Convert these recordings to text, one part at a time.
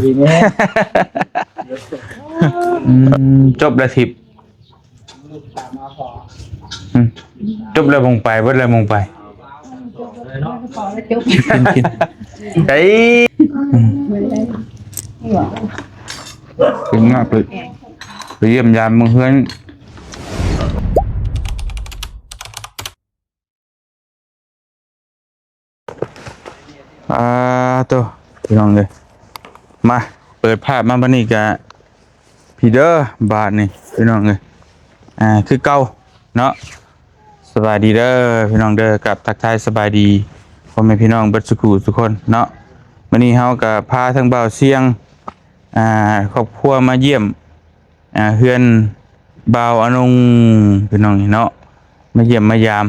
ดีไหมจบแล้วทิพย์จบแล้วมงไปเบิดแล้วมงไปไอ้ถึงมากเลยไปเยี่ยมยามมึงเพื่อนตัวพี่น้องเลยมาเปิดภาพมาบันนี้กะพี่เด้อบาทนี่พี่น้องเลยคือเก่าเนาะสบายดีเด้อพี่น้องเด้อกับทักทายสบายดีพ่อแม่พี่น้องเบิดสุขุทุกคนเนาะวันนี้เฮากับพาทั้งบ่าวเสียงครอบครัวมาเยี่ยมเฮือนบ่าวอนงพี่น้องนี่เนาะมาเยี่ยมมายาม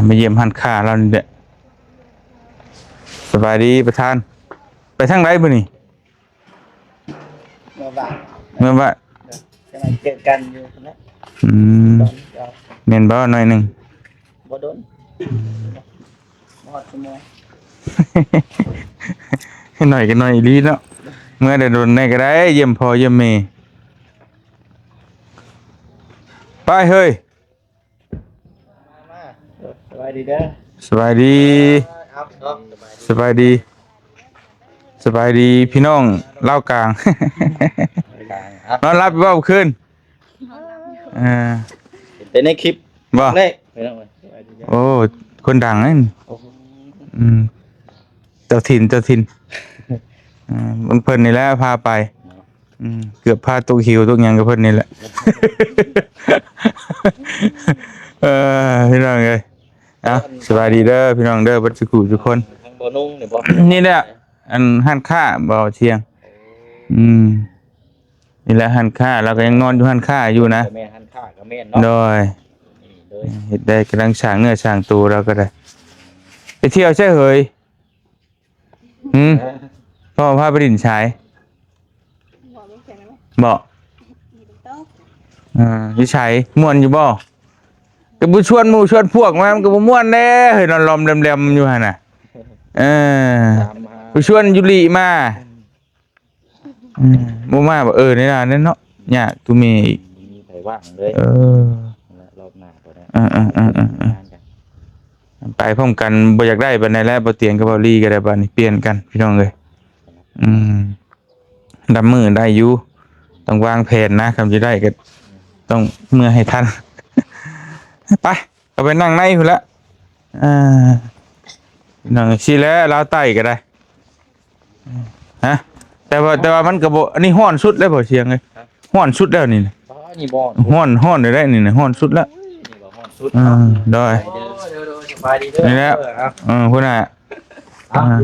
มาเยี่ยมหันค่าเรานี่แหละสบายดีประธานไปทางไหนบ่นี่เมื่อว่าจะมาเจอกันอยู่นะ เมนบ่หน่อยหนึ่งบ่โดนมอดชั่วโมงหน่อยกันหน่อยลีเนาะเมื่อได้โดนได้ก็ได้เยี่ยมพ่อเยี่ยมแม่ไปเฮ้ยสบายดีเด้อสบายดีสบายดีสบายดีพี่น้องเล่ากลางนอนรับบ่คืนเป็นในคลิปบ่โอ้คนดังนั่นเจ้าถิ่นมันเพิ่นนี่แหละพาไปเกือบพาตุกหิวตุกหยังกับเพิ่นนี่แหละพี่น้องเอ้ยสบายดีเด้อพี่น้องเด้อเบิดสุขุทุกคนทางบ่นุ่งนี่บ่นี่แหละอันหันค่าบ่เชียงนี่แหละหันค่าเราก็ยังนอนอยู่หันค่าอยู่นะแม่หันค่าก็แม่นเนาะโดยเฮ็ดได้กำลังสร้างเนื้อสร้างตัวเราก็ได้ไปเที่ยวใช่เหยพ่อพาไปดินชายบ่อยู่ชายม่วนอยู่บ่ก็บ่ชวนหมู่ชวนพวกมามันก็บ่ม่วนแน่เฮ้ยนอนลอมแหลมๆอยู่หั่นน่ะไปชวนยุริมาบ่มาบ่นี่ล่ะนั่นเนาะยากตุมีอีกมีไผว่างเลยรอบหน้าก็ได้ไปพร้อมกันบ่อยากได้บัดไหนแล้วบ่เตียงกับบ่ลี่ก็ได้บัดนี้เปลี่ยนกันพี่น้องเอ้ยดำมือได้อยู่ต้องวางแผนนะคำสิได้ก็ต้องเมื่อให้ทันไปเอาไปนั่งในพุ่นละนั่งสิแล้วลาวใต้ก็ได้ฮะแต่ว่ามันก็บ่อันนี้ฮ้อนสุดแล้วบ่เชียงเอ้ยฮ้อนสุดแล้วนี่นี่บ่ฮ้อนได้นี่นะฮ้อนสุดแล้วนี่บ่ฮ้อนสุดได้สบายดีเด้อนี่แล้วพุ่นน่ะ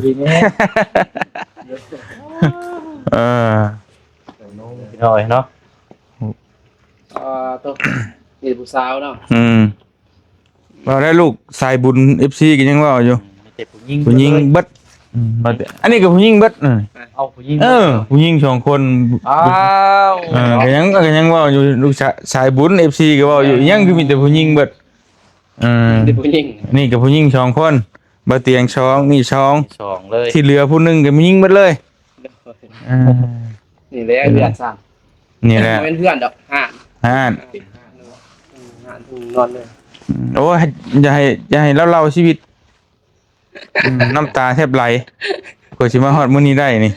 ดีแม่พี่น้อยเนาะตัวนี่ผู้สาวเนาะว่าได้ลูกสายบุญ FC ก็ยังว่าอยู่ผู้หญิงเบิดอันนี้ก็ผู้หญิงเบิดเอาผู้หญิงผู้หญิง2คนก็ยังว่าอยู่ลูกสายบุญ FC ก็ว่าอยู่ยังคือมีแต่ผู้หญิงเบิดผู้หญิงนี่ก็ผู้หญิง2คนบ่เตียง2นี่2เลยที่เหลือผู้นึงก็ผู้หญิงเบิดเลยนี่แหละเพื่อนสั่งนี่แหละเป็นเพื่อนดอกห่านนอนเลยโอ้ยอย่าให้เล่าชีวิตน้ำตาแทบไหลกว่าสิมาฮอดมื้อนี้ได้นี่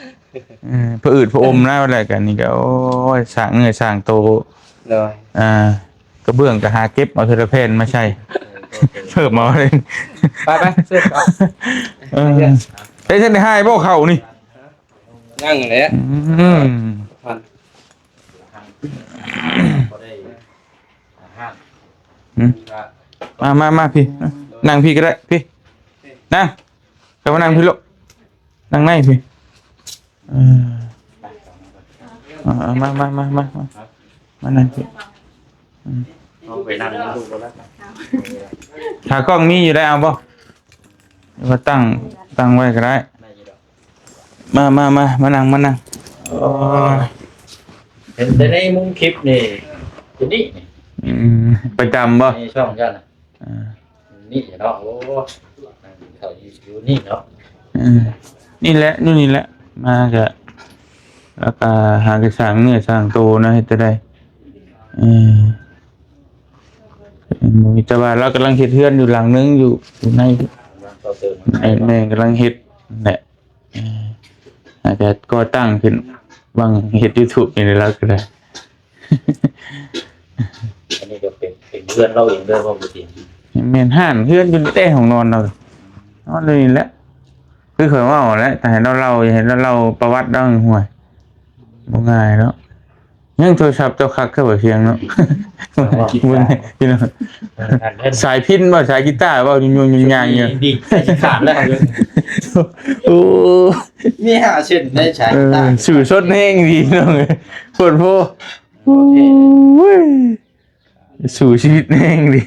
พระอืดพระอมนะว่าอะไรกันนี่ก็โอ้ยสร้างเงยสร้างโตเลยกระเบื้องก็หาเก็บเอาเทอร์เพนมาใช่เพิ่มมาเลยไปเสื้อก่อนได้ฉันได้ให้บ่เข้านี่นั่งเลยมาพี่นั่งพี่ก็ได้พี่นั่งกลับมานั่งพี่ลูกนั่งในพี่มานั่งพี่ไปนั่งดูก็แล้วหากล้องมีอยู่ได้เอาบ่มาตั้งไว้ก็ได้มานั่งเห็นในมุมคลิปนี่ตัวนี้ประจำบ่ในช่องกันนี่เนาะโอ้เขาอยู่นี่เนาะนี่แหละ มาก็แล้วก็หากระสร้างเนื้อสร้างโตนะเฮ็ดจะได้เออมีแต่ว่าเรากำลังเฮ็ดเฮือนอยู่หลังนึงอยู่ในแม่กำลังเฮ็ดนั่นแหละอาจจะก่อตั้งขึ้นบางเฮ็ด YouTube นี่แล้วก็ได้ อันนี้ก็เป็นเพื่อนเราเองด้วยว่าบ่จริง แม่นห่านเฮือนอยู่ในแต่ห้องนอนเรานอนเลยนี่แหละคือเคยว่าเอาแหล้วแต่ให้เราอย่าให้เราประวัติเราห่วยบ่ง่ายเนาะยังโทรศัพท์เจ้าคักคือบ่เสียงเนาะมึงพี่น้องสายพิณบ่สายกีตาร์บ่ยุ่งๆยางๆเนี่ย ดีขาดแล้วครับ โอ้ มี5เส้นได้ใช้ได้ สื่อสดแห้งดีเนาะโพดโพโอ้ยสู่ชีวิตแห้งดี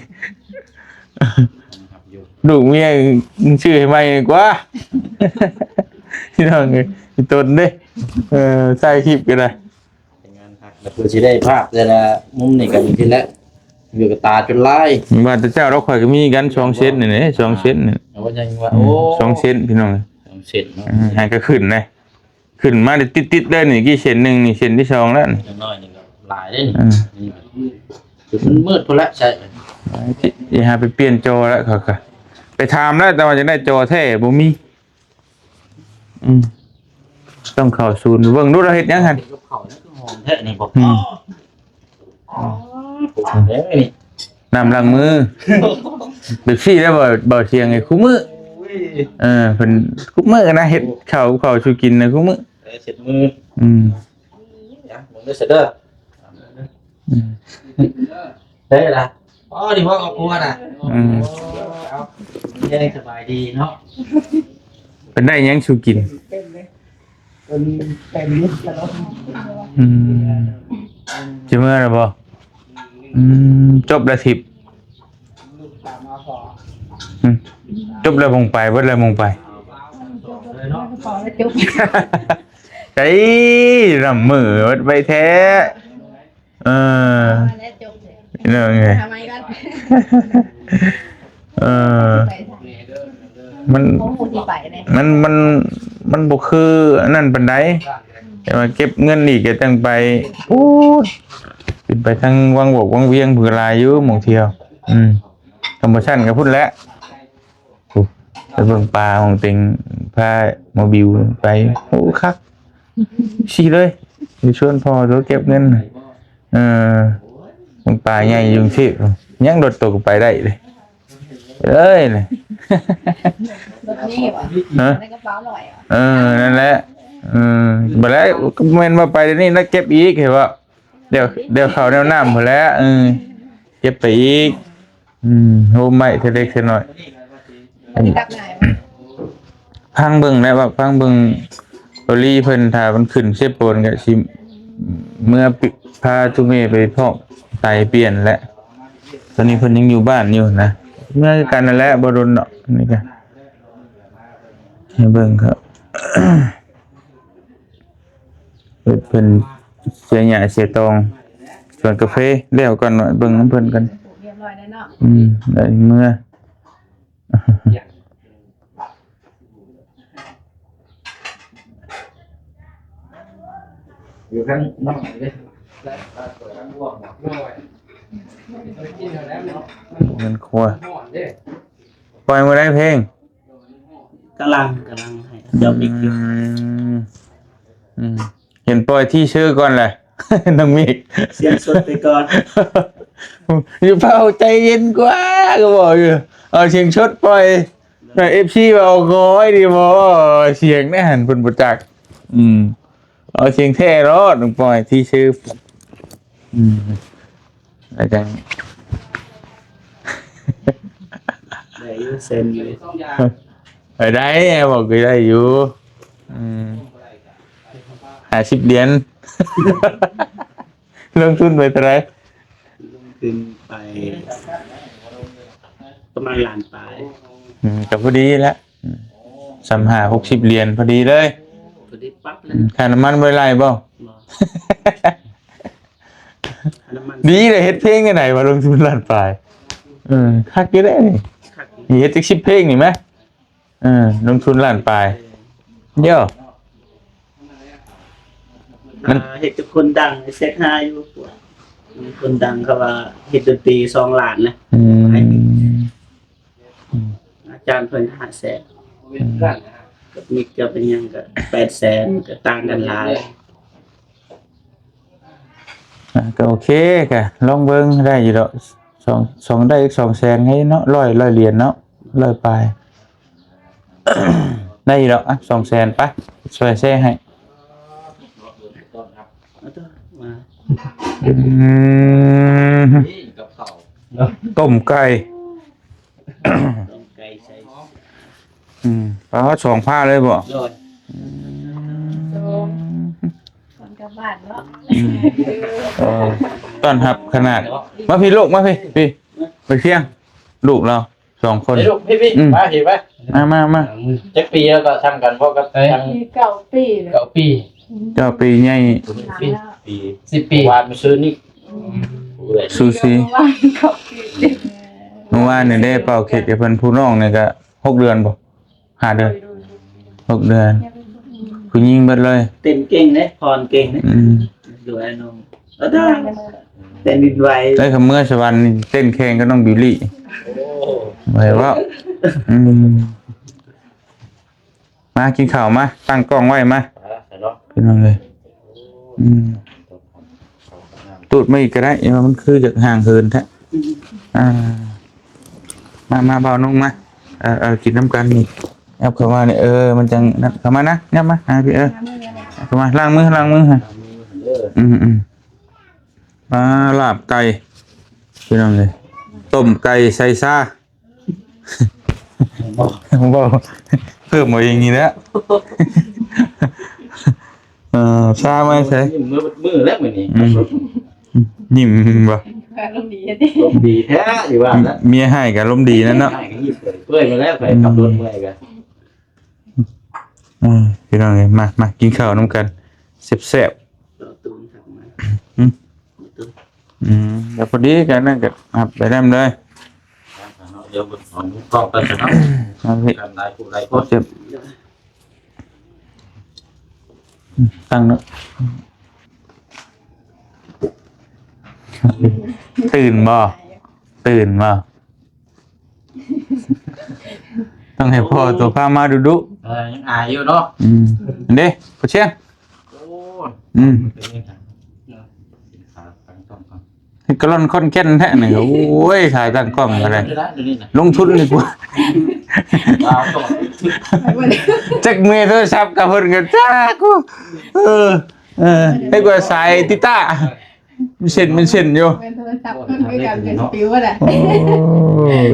ลูกเมียชื่อให้ใหม่กว่าพี่น้องเอ้ยพี่ต้นเด้ใส่คลิปก็ได้ งานหักแล้วเพื่อสิได้ภาพแต่ละมุมนี่ก็มีทีละอยู่กับตาจนลาย ว่าแต่เจ้าเราข่อยก็มีกัน2เซนนี่2เซนนี่ เอาว่ายังว่าโอ้ 2เซนพี่น้อง 2เส้นเนาะ ให้ก็ขึ้นเลยขึ้นมาได้ติดๆเลยนี่กี่เซนหนึงนี่เซนที่2แล้วนี่ อย่างน้อยนี่ก็หลายได้นี่คือมันมืดพุ่นละใช่ อย่าหาไปเปลี่ยนจอแล้วเขาก็ไปถามแล้วแต่ว่าจะได้จอแท้บ่มีต้องเข้าศูนย์เบิ่งดูเราเฮ็ดหยังหั่น กับเขานี่คือหอมแท้นี่บอกอ๋อเด้นี่ น้ำล้างมือเด็กซี่ได้บ่เสียงไอ้คู่มือเพิ่นคู่มือนะเฮ็ดข้าวชูกินนะคู่มือ เสร็จมือ Ừ. มึงได้เสร็จเด้อได้ละอ๋อดีพ่อเอาครัวน่ะเอายังสบายดีเนาะ เป็นได้หยังชูกิน เป็นนิดแล้ว จะเมื่อไหร่บ่จบแล้วทิพย์ ลูกสาวมาพอ จบแล้วมงไปเบิดแล้วมงไป เลยเนาะ พอแล้วจุ๊บ ใจรำมือเบิดไปแท้แล้วจุ๊บเลย เรื่องไง ทำไมกัน มัน โอ้โหที่ไปเลย มันบ่คืออันนั้นปานใดแต่ว่าเก็บเงินอีกก็จังไปพูดขึ้นไปทางวังบกวังเวียงเผื่อลายอยู่หม่องเที่ยวธรรมชาติก็พูดแล้วไปเบิ่งปลาของเต็งพาโมบิลไปโอ้คักชี้เลยไปชวนพ่อตัวเก็บเงินเบิ่งปลาใหญ่ยุงชีพยังโดดตกไปได้เลยเอ้ยเลย รถนี่วะในกระเป๋าลอยอ่ะ นั่นแหละบ่แล้วก็แม่นว่าไปเดี๋ยวนี้แล้วเก็บอีกเห็นบ่เดี๋ยวเข้าแนวน้ำพุ่นแล้วเก็บไปอีกโหใหม่เท่าเล็กเท่าน้อย ที่ตักไหนวะ พังเบิ่งแล้วว่าพังเบิ่งโอลี่เพิ่นถ้ามันขึ้นเสพโปนก็สิเมื่อพาทุเมไปพอกไตเปลี่ยนแล้วตอนนี้เพิ่นยังอยู่บ้านอยู่นะเมื่อกันนั่นแหละบ่โดนเนาะนี่ก็ให้เบิ่งครับ เพิ่นเสียหญ้าเสียตองสวนกาแฟแล้วก่อนหน่อยเบิ่งน้ำเพิ่นกัน เรียบร้อยแล้วเนาะ ได้เมื่อ อยู่ข้างนอกเลย เงินครัวปล่อยมาได้เพลง กำลังให้เดี๋ยวบิ๊กอยู่ เห็นปล่อยที่ชื่อก่อนแหละ น้องมิก เสียงสดไปก่อน อยู่เฝ้าใจเย็นกว่าก็บอกอยู่เอาเสียงชดปล่อยแต่เอฟซีเอาก้อยดีบ่เสียงแน่หันเพิ่นบ่จักเอาเสียงแท้รอดปล่อยที่ชื่ออาจารย์ ได้อยู่เซ็นอยู่ ไปได้บอกก็ได้อยู่50 เหรียญ ลงทุนไปเท่าไหร่ ขึ้นไปประมาณล้านปลาย ก็พอดีแล้ว60 เหรียญพอดีเลย พอดีปั๊บเลย ค่าน้ำมันบ่ไหลบ่ น้ำมัน ดีเลยเฮ็ดเพลงจังได๋ว่าลงทุนล้านปลายคักอยู่เด้นี่เฮ็ดจัก10เพลงนี่แหมลงทุนล้านปลายเดี๋ยว เฮ็ดกับคนดังเซต5อยู่คนดังเขาว่าเฮ็ดดนตรี2ล้านนะ อืม อาจารย์เพิ่น500,000กับมิกจะเป็นหยังก็800,000ก็ต่างกันหลาย ก็โอเคกะลองเบิ่งได้อยู่ดอกสองได้อีก200,000ให้เนาะ100เหรียญเนาะ100ปลาย ได้อยู่ดอกอ่ะ200,000ไปช่วยแชร์ให้ เอาตัวมา อืม นี่กับเขา ต้มไก่ ต้มไก่ใส่ แล้วก็สองผ้าเลยบ่ โดย คนกลับบ้านเนาะ ต้อนรับขนาดมาพี่ลูกมาพี่ไปเที่ยงลูกเรา2 คน เฮ้ยลูกพี่มาเห็นไหม มา เจ็ดปีแล้วก็ทำกันเพราะกับทาง เก่าปีเลย เก้าปี เจ้าปีใหญ่ ปี10 ปีวานมาซื้อนี่ ซูชิ ว่าเก่าปี เมื่อวานเนี่ยได้เป่าเค้กกับเพิ่นผู้น้องเนี่ยก็6 เดือนบ่5 เดือน6 เดือนผู้หญิงเบิดเลย เต้นเก่งเด้พรเก่งเด้ดูไอ้น้องเอาตัวเต้นดินไหว ได้คำเมื่อสวรรค์นี่เต้นแข่งกับน้องบิวลี่ โอ้ ไว้ว่ามากินข้าวมาตั้งกล้องไว้มา เนาะ ขึ้นมาเลยตูดไม่อีกก็ได้มันคือจากห่างเหินแท้มาเบานุ่งมากินน้ำกันนี่เอาเข้ามาเนี่ยมันจังเข้ามานะเนี่ยมาพี่เข้ามาล้างมือฮะมาลาบไก่พี่น้องเลยต้มไก่ใส่ซ่าบอกเพิ่มมาอย่างนี้แล้วซ่าไม่ใช่ มือแล้วเหมือนนี่ นิ่มบ่ ลงดีดิ ลมดีแท้อยู่ว่าแล้ว เมียให้กับลมดีนั่นเนาะ เปื่อยมาแล้วไปขับรถเมื่อยกัน พี่น้องเลยมากินข้าวน้ำกันแซ่บ ต่อตูนทำมา เดี๋ยวพอดีกันนั่นก็ไปได้เลย เดี๋ยวผมก็ไปจะทำการได้ผู้ใดก็ เจ็บตั้งเนาะตื่นบ่ต้องให้พ่อตัวพามาดู ยังอายอยู่เนาะ เด้พ่อเชียง โอ้เป็นยังไงขาตั้งต้องก่อน กระล่อนค่อนแก่นแท้นี่โอ้ยถ่ายตั้งกล้องอะไรลงทุนดีกว่า เอาต่อ จักเมย์โทรศัพท์กับเพิ่นก็จ้ากูให้กว่าสายติต้ามันเส้นอยู่ เป็นโทรศัพท์เพิ่งไปกันเป็นปิวอะไร โอ้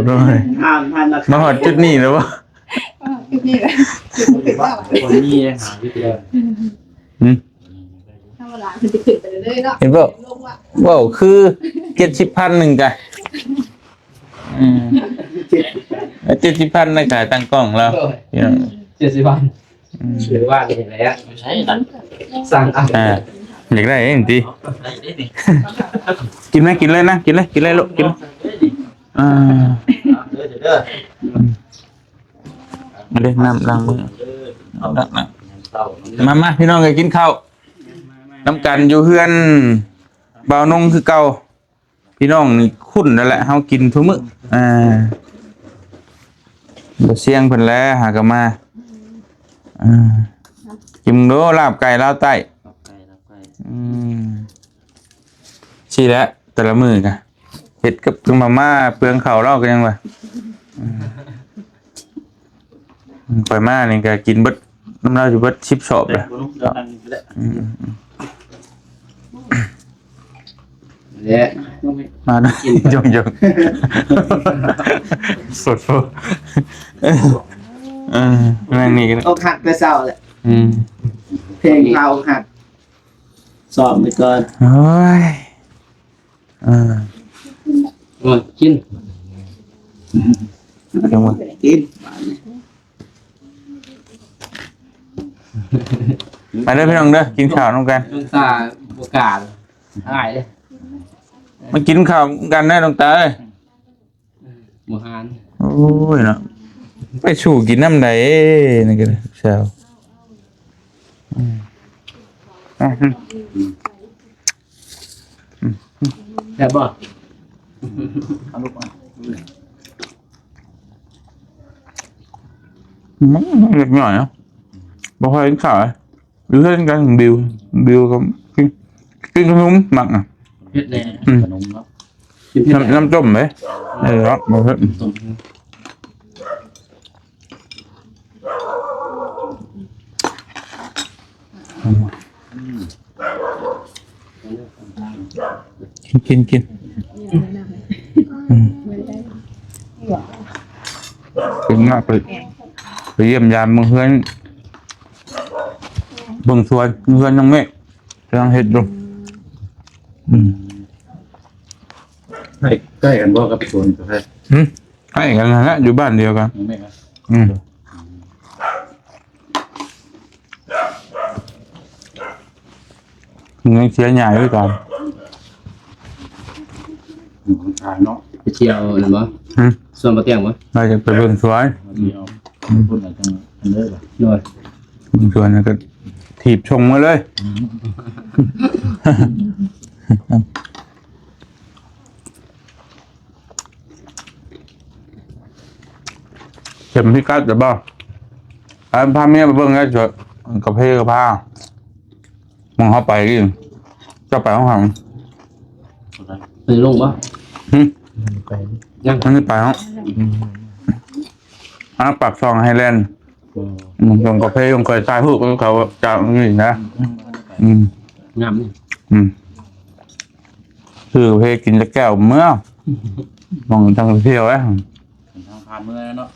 น้อย ห้ามทันนะ มาหอดจุดนี้แล้วบ่ นี่แหละจุดถึงว่า คนนี้หาวิธี ถ้าเวลามันจะขึ้นไปเรื่อยๆเนาะ เห็นบ่ ลงว่า ว้าวคือ70,000นึงกะ70,000นะขายตั้งกล้องแล้วพี่น้อง 70 วันหรือว่าอะไรอ่ะใช่สั่งอยากได้เองติ ได้ดิ กินไหมกินเลยนะกินเลยลูกกินเด้อ มาเด้น้ำล้างมือ เอาละ มาพี่น้องเอ้ยกินข้าวน้ำกันอยู่เฮือนบ่าวนงคือเก่าพี่น้องนี่คุ้นนั่นแหละเฮากินทุกมื้อบ่เสียงเพิ่นแล้วหาก็มากินโดลาบไก่ลาวใต้สิแล้วแต่ละมื้อกะเฮ็ดกับมาม่าเปลืองข้าวเราก็ยังว่าไปมานี่ก็กินเบิดน้ำลายอยู่เบิด10ชอบเลย เนี่ย มานะยงสดนั่งนี่กัน เอาหักแต่เศร้าแหละเพลงเราหักสอบไปก่อน โอ้ยกิน จังหวะ กิน ไปเด้อพี่น้องเด้อกินข้าวน้องกัน ลุงตาโอกาสหายเลย มากินข้าวกันได้น้องตาเอ้ย หมูหัน โอ้ยเนาะไปสู่กินน้ำใดนี่กันเช้า แซ่บบ่ เอาลูกมา มันเล็กหน่อยเนาะบ่ค่อยกินข้าวดูเล่นกันบิวกับกินขนมหมักอ่ะ เผ็ดแน่ ขนมเนาะ กินเผ็ดแน่ น้ำต้มไหมครับบ่เพิ่น ต้ม กินเป็นมากไปเยี่ยมยามเพื่อนเบิ่งสวนเพื่อนน้องเมฆกำลังเฮ็ดอยู่ ใกล้กันบ่กับสวนกาแฟ ให้กันนะฮะอยู่บ้านเดียวกัน ไม่ครับ เงินเสียใหญ่ด้วยกัน ทานเนาะ ไปเที่ยวนั่นบ่ส่วนบ่เตียงบ่ เราจะไปเบิ่งสวน เดียวพูดอะไรจังอันเด้อป่ะ โดย เบิ่งสวนแล้วก็ถีบชงมาเลยเข็มพิกัดจะบ่พาเมียไปเบิ่งได้เถอะกระเพาะกระเพาะมองเข้าไปดิเจ้าไปห้องหัง ไปลงบ่ ไป ยัง มันไม่ไปห้องปากซองไฮแลนด์มันตรงกระเพาะตรงเคยทรายหูกเขาจะนี่นะงามนี่ คือกระเพาะกินจะแก้วเมื่อมองทางเที่ยวไอ้ ทางผ่านเมื่อเนาะ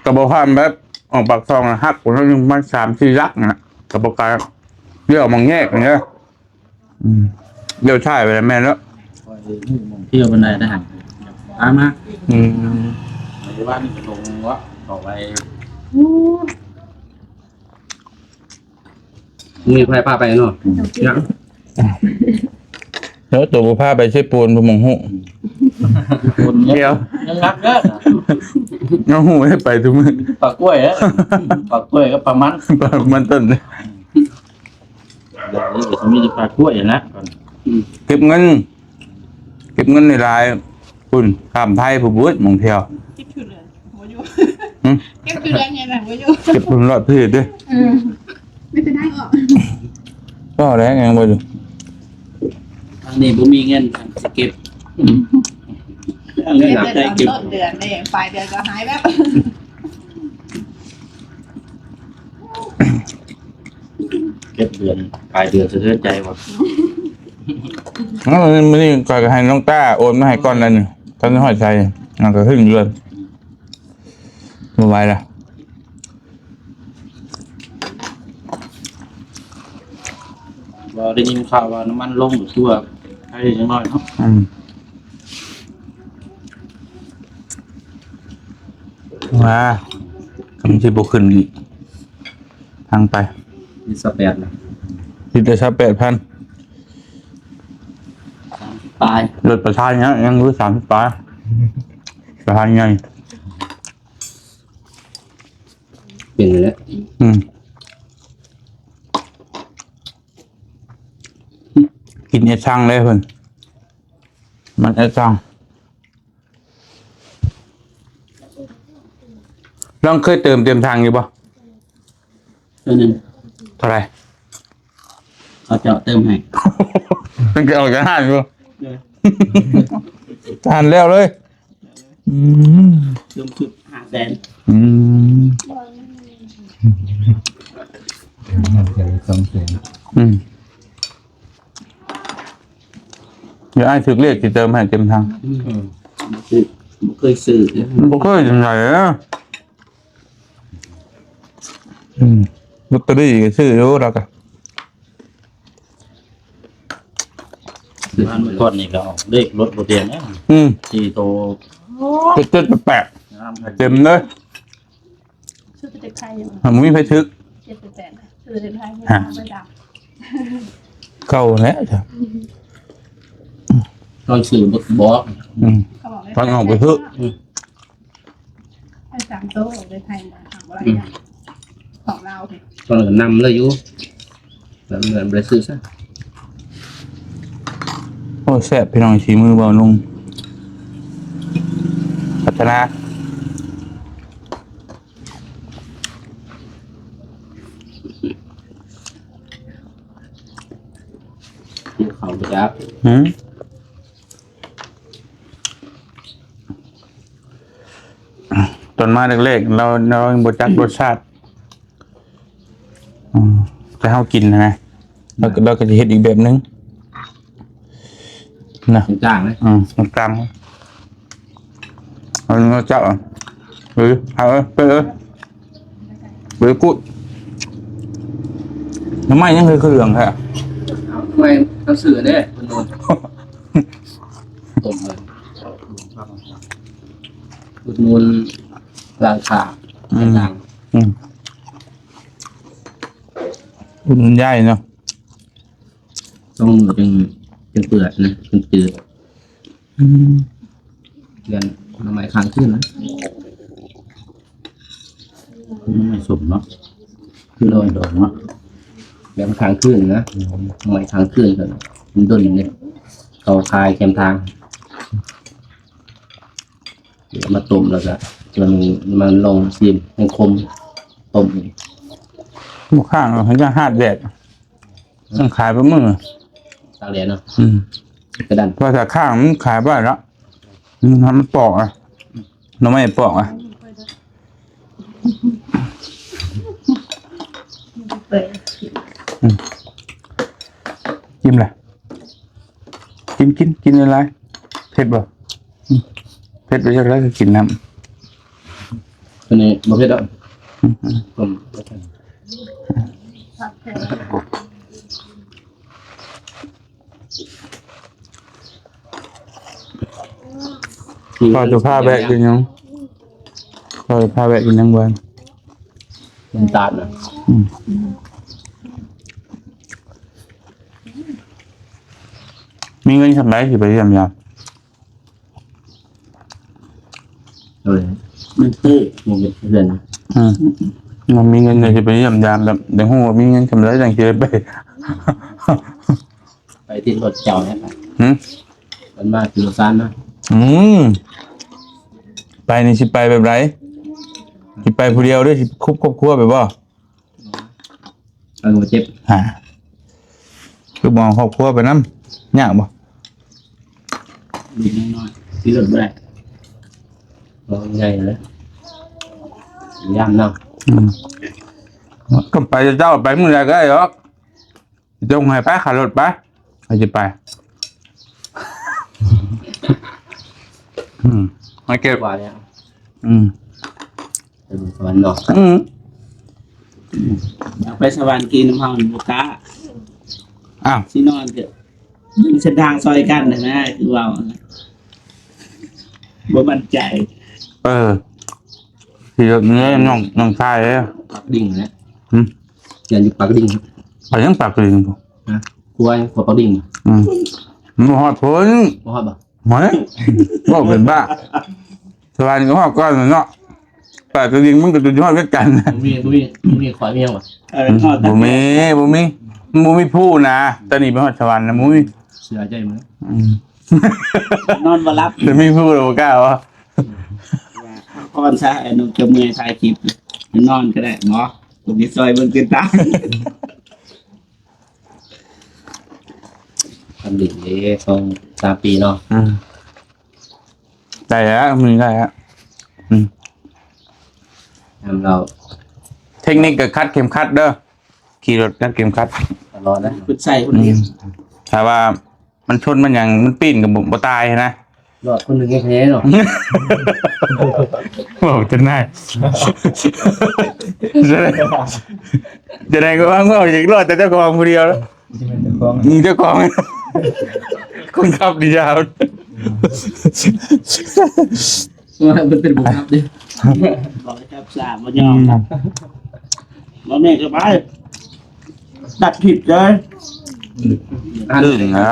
กระบอกพานแบบออกปากซองหักผมแล้วยังมัน3-4ลักนะกระบอกกายเรียกมังแยกอย่างเงี้ยเดี๋ยวใช่ไปแล้วแม่แล้ว เที่ยวบันไดได้หันตามมา อืม ในบ้านนี่จะลงวะต่อไป มีไผพาไปเนาะยัง แล้วตัวบุพาไปใช้ปูนพมงหู คนเดียวยังรักเด้อ เงาหูให้ไปทุกมือ ปลากล้วยอ่ะปลากล้วยกับปลามัน มันต้นเลย เดี๋ยวนี้จะมีปลากล้วยนะก่อน เก็บเงินในรายคุณข้ามไทยผู้บุญมองเที่ยว เก็บชื่อเลยหัวอยู่เก็บชื่อเลยไงแบบหัวอยู่ เก็บผลรอดพืชด้วย ไม่เป็นได้ออก ก็แล้วไงบ่อยู่ อันนี้บ่มีเงินจะเก็บเงิน เก็บ หลับใจ เดือน เก็บ ต้นเดือนเลยปลายเดือนก็หายแบบ เก็บเดือนปลายเดือนสะเทือนใจว่ะ งั้นมันนี่ก่อนก็ให้น้องต้าโอนมาให้ก่อนแล้วนี่ตอนนี้หอยใจมันก็ขึ้นเดือนบ่ไหวละ ว่าได้ยินข่าวว่าน้ำมันลงทั่วให้ยังน้อยเนาะ ว่ากำลังสิบ่ขึ้นอีกทางไป มีสแปดนะ ติดได้สัก8,000 ตาย รถประชาเนี้ยยังรู้30 ปลายประชาใหญ่ เป็นแล้ว กินเอช่างเลยเพิ่นมันเอช่างลองเคยเต็มทางอยู่ปะ ตัวนึง เท่าไหร่ เขาเจาะเติมให้ ตั้งแต่ออกจากห้างอยู่ทานแล้วเลย สูงสุด500,000 เดี๋ยวไอ้ถึกเรียกจะเติมให้เต็มทาง บ่เคยซื้อ มันบ่เคยจังไงอ่ะลอตเตอรี่ก็ชื่ออยู่แล้วก็ บ้านก่อนนี่ก็ออกเลขรถบ่เตียงนะ4โต 7แปลก งาม เต็มเลย ชื่อเป็นเด็กไทยอยู่ มันไม่ไปทึก 78ชื่อเด็กไทยไม่ดัง เข้าแล้วจ้ะ ตอนซื้อบอก เขาบอก ตอนออกไปทึก ให้3โต๊ะเด็กไทยมาถามอะไรของเรา ตอนนั้นนำเลยอยู่ แบบเหมือนบริสุทธิ์ซะ โอ้แซ่บพี่น้องชีมือเบาลงพัฒนา กินของไปจับ หืมตอนมาเล็กๆเรายังบดจักรสชาติแต่เขากินนะเราก็จะเห็ดอีกแบบนึงนะ จ้างเลย มันกลางเอาเนื้อเจ้าเอาไปกูดน้ำไม้ยังเคยเครื่องแค่ ทำไมต้องสื่อเนี่ยมันโดนต้มเลยอุดหนุนราคาต่าง อุ่นย่ายเนาะ ต้องจึงเปื่อยนะจึงจืดเดือนทำไมค้างขึ้นนะ ไม่สมเนาะ คือโดน ดอกเนาะ แบบค้างขึ้นนะทำไมค้างขึ้นกันมันโดนเนี่ยเขาคายแคมทางเดี๋ยวมาต้มแล้วก็มันลงซีมให้คมต้ม หมูข้างเขาจะหาดแดดต้องขายไปมือ ตากแดดเนาะ กระดาน เพราะถ้าข้างมันขายไปแล้วมันปอกอ่ะน้ำไม่ปอกอ่ะ เปิด กินอะไรกินอะไรเผ็ดบ่เผ็ดไปจากแล้วก็กินน้ ตัวนี้ประเภทอ่ะต้ม ผักแทน ำพอจะพาแบกกินยังพอจะพาแบกกินยังวัน น้ำตาลนะ มีเงินทำไรสิไปทำยา เลยมันตื้อมันเป็นเพื่อนนะ มันมีเงินเลยจะไปทำยาแบบเดี๋ยวหัวมีเงินทำไรอย่างเจอไป ไปที่รถเจ้าเนี่ยครับ หืม มันมากิโลซานนะ ไปนี่สิไปแบบไรสิไปผู้เดียวด้วยสิครอบครัวไปบ่ เอาหัวเจ็บ คือมองครอบครัวไปน้ำยากบ่ นิดน้อยที่รถแรกลองใหญ่เลยย่ำเนาะ ก็ไปเจ้าไปมือไรก็ได้หรอกจงให้ไปขับรถไปให้จะไปมาเก็บ กว่าเนี่ย ไปดูสวรรค์เนาะ อยากไปสวรรค์กินน้ำเฮาหมูกะ อ้าว สินอนเถอะยิงเส้นทางซอยกันนะคือว่าบ่มั่นใจ ที่รถเนื้อน้องชายเลย ปักดิ่งนะยันอยู่ปักดิ่ง ไปยังปากกลิ่ง นะกลัวขวปักดิ่ง มันหอดพ้น บ่ฮอดบ่ หอยบอกเป็นบ้าสบายก็หอดก้อนเนาะปากกลิ่งมึงกับจุดยอดกันกัน บ่มีขอยมีหยังบ่ บ่มีผู้นะตอนนี้เป็นหอดสวรรค์นะมุ้ย เสียใจมั้ย นอนบ่หลับ แต่มีผู้เรากล้าวะ ก่อนซะไอ้หนุ่มจะเมื่อยถ่ายคลิปนอนก็ได้หมอผมสิซอยเบิ่งติดตาม ทำดิ่งนี้2-3 ปีเนาะ ได้แล้วมึงได้แล้ว ทำเรา เทคนิคกับคัดเข็มขัดเด้อขี่รถคัดเข็มขัด ตลอดนะ คุณใส่คนนี้ ถ้าว่ามันชนมันอย่างมันปีนกับบ่ตายนะ รอดคนหนึงแค่เนาะ บอกจะได้จะได้ก็ว่างว่าอย่างรอดแต่เจ้าของคนเดียวแล้วมึงเจ้าของคนขับดียาว มันเป็นบุญครับดิ บอกให้จับสามบ่ยอมบ่แม่ก็ไปตัดผิดเลย ดึงนะ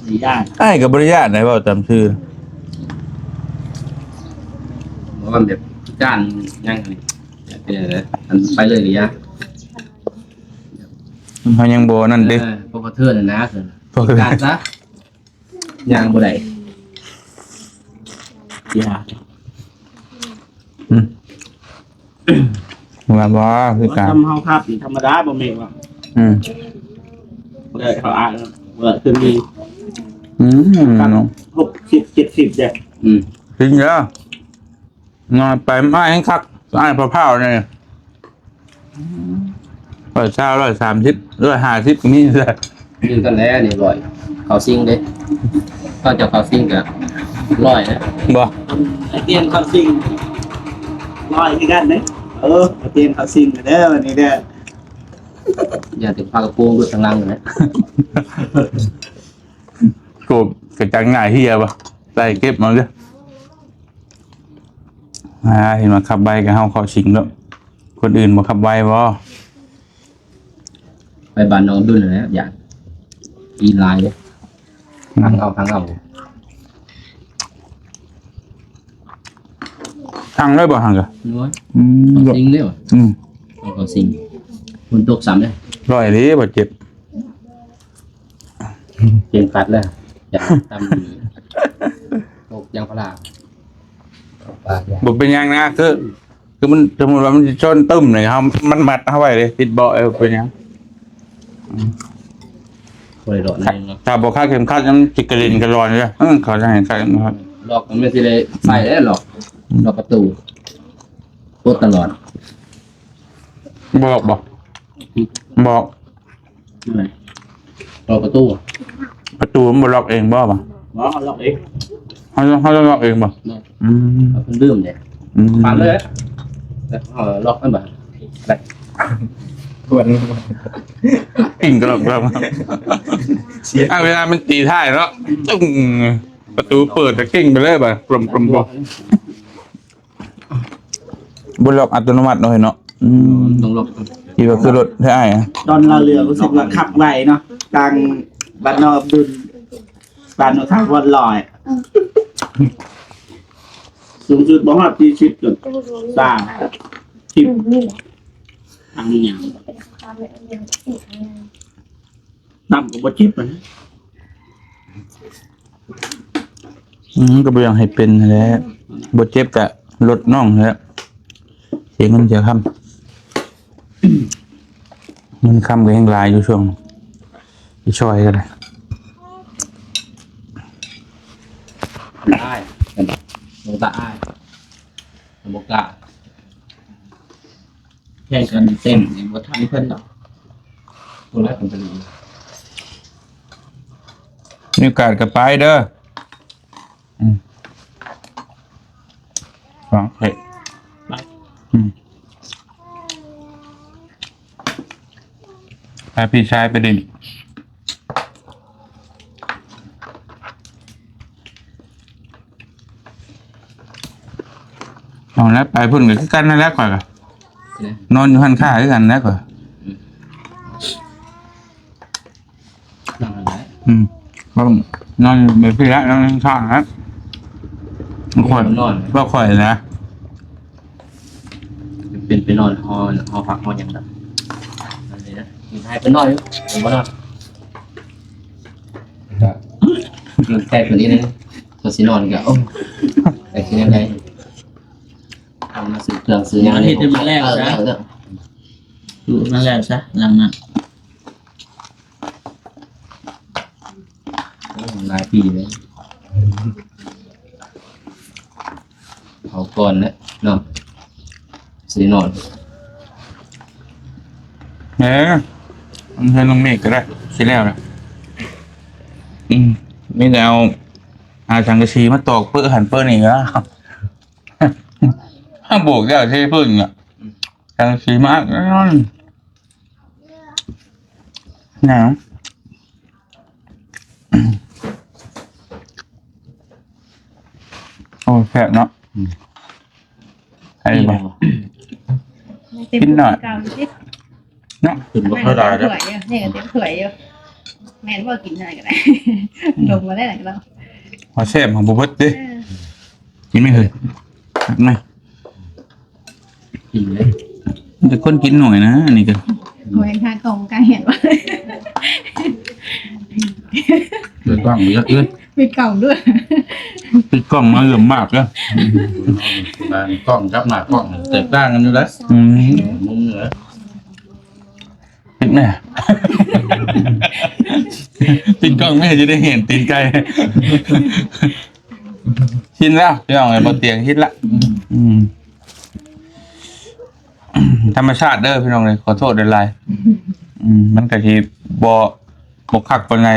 สิญาติ ไอ้กับบริญาตไหนบอกจำชื่อ เพราะมันแบบจ้านยังไง เป็นอะไรอันไปเลยหรือยัง เขายังโบนั่นดิ พวกกระเทือนนะคือ พวกกระเทือน การซะยางบ่ได้ อย่า ว่าบ่คือการ ทำเฮาภาพนี่ธรรมดาบ่แม่นว่า อืม เลยเขาอ่านว่าคือมี น้อง 60 70จ้ะ จริงเหรอนอนไปไม่ให้คักอ้ายพะเผาเนี่ย130 150นี่แหละ ยืนกันแล้วนี่ร้อยเขาซิงเด้ก็จะเขาซิงกับร้อยนะ บ่ ไอเตียนเขาซิงร้อยคือกันเด้ไอเตียนเขาซิงเด้อวันนี้เด้อ อย่าถึงพากระโปรงด้วยทางล่างนะ กูกระจังง่ายเฮียบ่ใส่เก็บมาเลยเห็นมาขับใบกับเฮาเข้าชิงแล้วคนอื่นบ่ขับใบบ่ ไปบ้านน้องดุนนะอย่างอีไลน์เลยทางเอา ทางได้บ่ทางกะ น้อย อืม เขาซิงเด้อ อืม เขาซิงคนตกซ้ำเลย ร้อยเลยบ่เจ็บ เกมกัดเลยอย่าตำตกยางพาราปลาอย่าง บ่เป็นหยังนะคือมันสมมุติว่ามันสิชนตึ้มเลยครับมันมัดเอาไว้เลยติดเบาะเป็นหยัง บริโภคนั่นเองเนาะ ถ้าบ่คาดเข็มขัดมันสิกระเด็นกระรอนเลยเขาจะให้ใส่นะครับ หลอกมันไม่ใช่เลยใส่ได้หรอกหลอกประตูปดตลอด บอกบอก หลอกประตู ประตูมันบ่ล็อกเองบ่ป่ะ บ่ล็อกเอง เขาต้องล็อกเองบ่อืม เอาเป็นเรื่องเนี่ยปาดเลยแล้วล็อกมันแบบแบบ กิ่งก็ล็อกแล้วเวลามันตีท้ายเนาะตึ้งประตูเปิดแต่กิ่งไปเลยป่ะกลมๆบ่ล็อกอัตโนมัติเนาะเนาะ ต้องล็อก คิดว่าคือรถใช่อ่ะ ตอนเราเรือรู้สึกว่าขับไวเนาะกลางบ้านนอกดุนบ้านนอกทางวันลอยสูงสุดบ่ฮอด40จุด3 10ทางนี้หยังต่ำกว่าบ่10นะ ก็บ่อยากให้เป็นแหละบ่เจ็บก็ลดน้องแหละเสียเงินเสียคำเงินคำก็ยังหลายอยู่ช่วงที่ช่วยก็ได้ อ้ายลงตาอ้ายบกกะ แข่งกันเต้นบ่ทันเพิ่นดอก ตัวแรกผมจะรู้ มีโอกาสก็ไปเด้อฟังเฮ้ย ไป พาพี่ชายไปดินเอาแล้วไปพุ่นกับกันนั่นแหละก่อนก็ นะ นอนอยู่หันข้าด้วยกันแล้วก่อน นั่งอะไร ก็นอนไปพี่ละนอนข้างแล้วข่อย นอน ว่าข่อยนะ เป็นไปนอนหอพักหออย่างนั้นอะไรนะกินให้ไปนอนอยู่ผมว่านอนกินแค่ตัวนี้นะตัวสีนอนก็โอ้แต่ทีนี้ไงทำมาซื้อเครื่องซื้อยา เฮ็ดให้มันแล้วซะดูนั่นแล้วซะหลังนั้น หลายปีเลยเอาก่อนนะเนาะสีนอน มันเพื่อนน้องเมฆก็ได้สิแล้วนะไม่ได้เอาสังกะสีมาตอกเปื้อหันเปื้อนี่ก็ห้ามโบกได้ที่เปื้อนอ่ะสังกะสีมากหนาวโอ้แซ่บเนาะใช่ป่ะ กินหน่อย เนาะ ขึ้นบ่ ไม่ ค่อย ได้ ได้ เถื่ แล้ว อยเยอะนี่ก็เต็มเถื่อยเยอะแม่นว่ากินอะไรกันได้ ลงมาได้ไหนกันแล้ว พอแซ่บของบุบเบิ้ลดิกินไม่เคยไหม จริงเลย แต่คนกินหน่อยนะอันนี้ก็ หวยค่ะกล่องกาเห็นว่า เปิดกล้องเยอะเลย ปิดกล่องด้วย ปิดกล้องมาเหลื่อมมากแล้ว มากล้องครับหน้ากล้องแตกต่างกันอยู่แล้วมุมเหนือ ปิดแน่ ปิดกล้องแม่จะได้เห็นตีนไก่ชินแล้วพี่น้องไอ้บนเตียงชินละธรรมชาติเด้อพี่น้องเลยขอโทษด้วยลายมันก็ที่บคักเป็นไง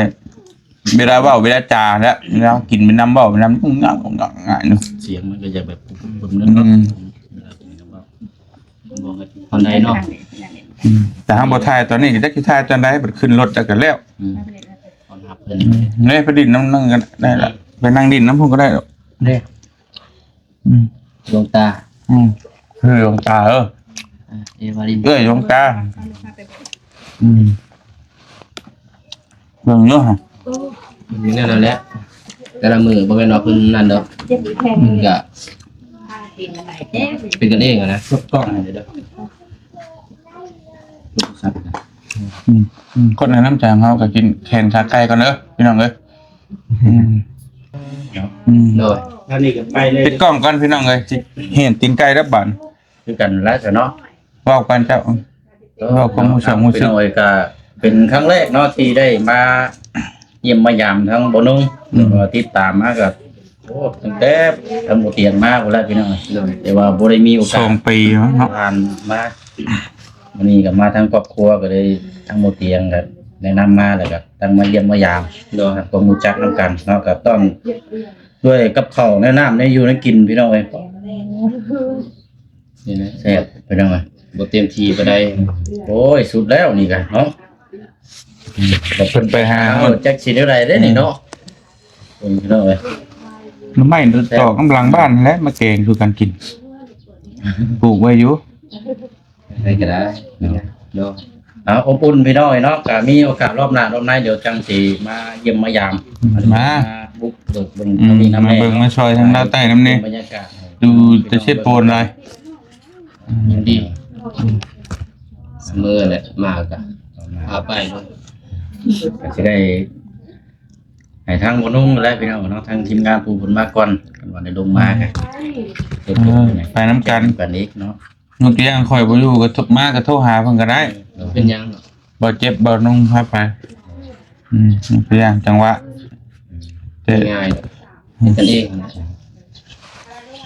เวลาว่าเวลาจาแล้วเรากินเป็นน้ำว่าเป็นน้ำง่ายเนาะ เสียงมันก็จะแบบผมนึกว่าคนใดเนาะ แต่ห้างบ่ทายตอนนี้ก็จะคิดทายตอนใดบัดขึ้นรถจะกันแล้ว คนหับเพิ่น เนี่ยไปดินน้ำนั่งกันได้ละไปนั่งดินน้ำพุ่งก็ได้หรอก เด้ดวงตา คือดวงตาเอวาริน ดวงตาเบิ่งเนาะ มีนั่นแหละแต่ละมือบ่แม่นว่าเพิ่นนั่นดอกมันก็เป็นกันเองอะนะกล้องเด้อครับ คนในน้ำจางเขาก็กินแคนขาไก่ก่อนเด้อพี่น้องเอ้ย โดย ท่านนี้ก็ไปเลย ปิดกล้องก่อนพี่น้องเอ้ยสิเห็นตีนไก่รับบัน คือกันแล้วเนาะ ว่ากันเจ้า เราคงรู้สึก พี่น้อยก็เป็นครั้งแรกเนาะที่ได้มาเยี่ยมมายามทั้งบ่นุ่งติดตามมาก็โอ้ตั้งแต่ทั้งหมดเตียงมาพุ่นแล้วพี่น้องแต่ว่าบ่ได้มีโอกาส 2 ปีเนาะ ผ่านมาวันนี้ก็มาทั้งครอบครัวก็เลยทั้งหมดเตียงก็แนะนำมาแล้วก็ตั้งมาเยี่ยมมายามเนาะก็รู้จักนํกันเนาะก็ต้องด้วยกับข้าวแนะนำในอยู่ในกินพี่น้องเอ้ยนี่นะแซ่บพี่น้องเอ้ยบ่เต็มที่บ่ได้โอ้ยสุดแล้วนี่ก็เนาะ เพิ่นไปหา จักสิได้ไรได้นี่เนาะพี่น้องเอ้ย น้ำไม้ต่อกำลังบ้านและมาแกงคือการกินปลูกไว้อยู่ ได้ก็ได้เนาะอบอุ่นพี่น้องเนาะก็มีโอกาสรอบหน้ารอบหน้าเดี๋ยวจังสิมาเยี่ยมมายาม มา บุกเบิกเบิ่ง มา น้ำแดง เบิ่งมาซอยทางดาวใต้น้ำนี่ บรรยากาศ ดูจะเช็ดโปนเลย ยินดีเสมอแหละมากอ่ะพาไปก็สิได้ให้ทางบ่นุ่งและพี่น้องเนาะทางทีมงานผู้ผลมาก่อนกันวันได้ลงมาไง ไปน้ำกัน กันอีกเนาะ เมื่อกี้ยังคอยบ่อยู่ก็มาก็โทรหาเพิ่นก็ได้ เป็นยัง บ่เจ็บบ่นุ่งพาไปเป็นอย่างจังหวะแต่ ง่ายเป็นกันเองนะ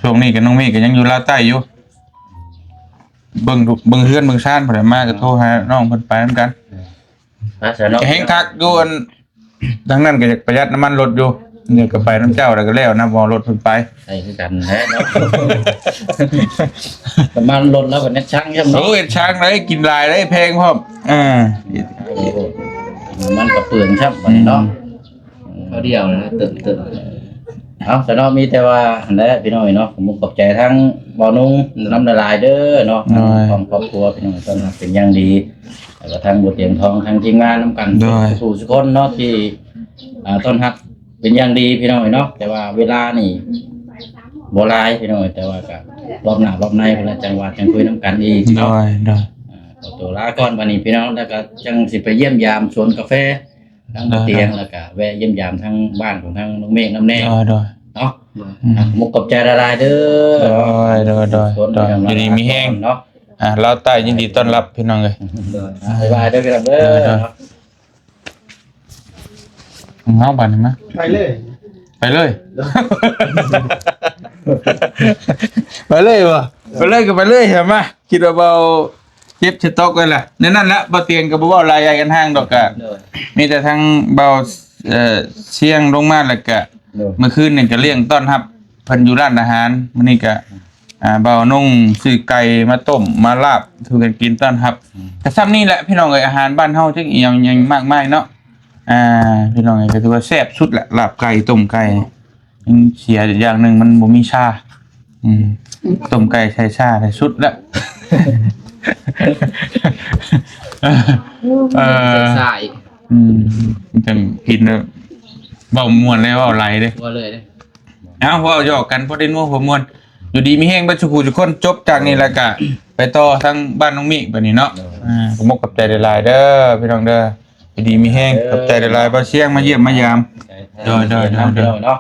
ช่วงนี้ก็น้องเมฆก็ยังอยู่ลาวใต้อยู่เบิ่งเฮือนเบิ่งซ่านเพิ่นมาก็โทรหาน้องเพิ่นไปนำกัน แห้งคักอยู่อันดังนั้นก็อยากประหยัดน้ำมันรถอยู่เนี่ยก็ไปน้ำเจ้าแล้วก็แล้วนะบ่รถเพิ่นไป ใช่คือกันแท้เนาะประมาณลดแล้ววันนี้ช่างใช่ไหม โอ้ยช้างเลยกินลายเลยแพงพร้อมมันกระเปื่อนใช่ไหมเนาะเขาเดียวนะตื่นเอาแต่เนาะมีแต่ว่าและพี่น้อยเนาะผมขอบใจทั้งบ่อนุ่งน้ำละลายเด้อเนาะของครอบครัวพี่น้องต้อนรับเป็นอย่างดีแล้วก็ทั้งบุตรเตียงทองทั้งทีมงานน้ำกันสู่ทุกคนเนาะที่ต้อนรับเป็นอย่างดีพี่น้อยเนาะแต่ว่าเวลานี่โบราณพี่น้อยแต่ว่าก็รอบหน้ารอบในเวลาจังหวัดจังคุยน้ำกันอีกเนาะ ได้ ขอตัวลาก่อนวันนี้พี่น้องแล้วก็จังสิไปเยี่ยมยามสวนกาแฟทั้งเตียงแล้วก็แวะเยี่ยมยามทั้งบ้านของทั้งน้องเมฆน้ำแน่เนาะมุกกับใจละลายเด้อยินดีมีแห้ง เนาะ เราใต้ยินดีต้อนรับพี่น้องเลย บ๊ายบายเด้อพี่น้องเด้อ เฮาบัดนี้มั้ย ไปเลย ไปเลยไปเลยว่ะไปเลยก็ไปเลยใช่มั้ยคิดว่าเบาเจ็บสต๊อกไว้ล่ะในนั้นละบ่เตียงก็บ่เว้าลายใหญ่กันห้างดอกก็มีแต่ทั้งเบาเสียงลงมาแล้วก็เมื่อคืนนี่ก็เลี้ยงต้อนรับเพิ่นอยู่ร้านอาหารมื้อนี้ก็เบานุ่งซื้อไก่มาต้มมาลาบคือกันกินต้อนรับก็ซ้ำนี่แหละพี่น้องเอ้ยอาหารบ้านเฮาจังอีหยังมากมายเนาะพี่น้องเอ้ยก็ถือว่าแซ่บสุดแหละลาบไก่ต้มไก่ยังเสียอย่างนึงมันบ่มีชาต้มไก่ใช้ชาได้สุดแล้วสาย จังกินเบามวนเลยเบาไหลเลย ว่าเลยเด้ เอ้าเว้าหยอกกันพอได้นัวพอมวน อยู่ดีมีแห้งบัดชุกูทุกคนจบจากนี้แล้วก็ไปต่อทางบ้านน้องมิบัดนี้เนาะผมขอบใจหลายๆเด้อพี่น้องเด้ออยู่ดีมีแห้งขอบใจหลายๆบ่เสียงมาเยี่ยมมายาม เนาะ